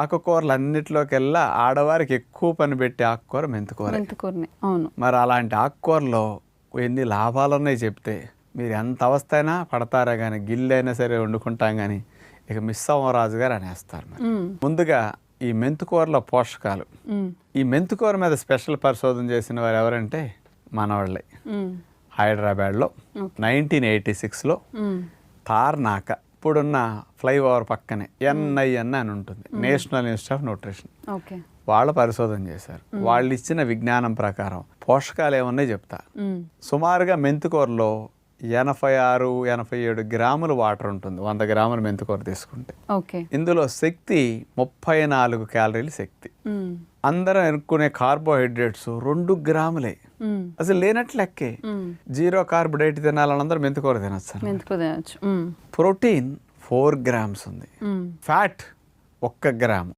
ఆకుకూరలన్నిటిలోకెల్లా ఆడవారికి ఎక్కువ పని పెట్టే ఆకుకూర మెంతికూర. మెంతికూరని, అవును. మరి అలాంటి ఆకుకూరలో ఎన్ని లాభాలు ఉన్నాయి చెప్తే మీరు ఎంత అవస్థ అయినా పడతారా కానీ గిల్లైనా సరే వండుకుంటాం కానీ ఇక మిస్ అవ్వరాజు గారు అనేస్తారు. మరి ముందుగా ఈ మెంతికూరలో పోషకాలు, ఈ మెంతికూర మీద స్పెషల్ పరిశోధన చేసిన వారు ఎవరంటే మనవాళ్ళే. హైదరాబాద్లో 1986లో తార్నాక ఇప్పుడున్న ఫ్లైఓవర్ పక్కనే NIN అని ఉంటుంది, నేషనల్ ఇన్స్టిట్యూట్ ఆఫ్ న్యూట్రిషన్. వాళ్ళు పరిశోధన చేశారు. వాళ్ళు ఇచ్చిన విజ్ఞానం ప్రకారం పోషకాలు ఏమన్నాయి చెప్తా. సుమారుగా మెంతికూరలో 86-87 గ్రాములు వాటర్ ఉంటుంది 100 గ్రాముల మెంతికూర తీసుకుంటే. ఇందులో శక్తి 34 క్యాలరీలు శక్తి. అందరం ఎన్నుకునే కార్బోహైడ్రేట్స్ 2 గ్రాములే, అసలు లేనట్లు లెక్కే. 0 కార్బ్ డైట్ తినాలని అందరూ మెంతికూర తినచ్చు. ప్రోటీన్ 4 గ్రామ్స్ ఉంది, ఫ్యాట్ 1 గ్రాము.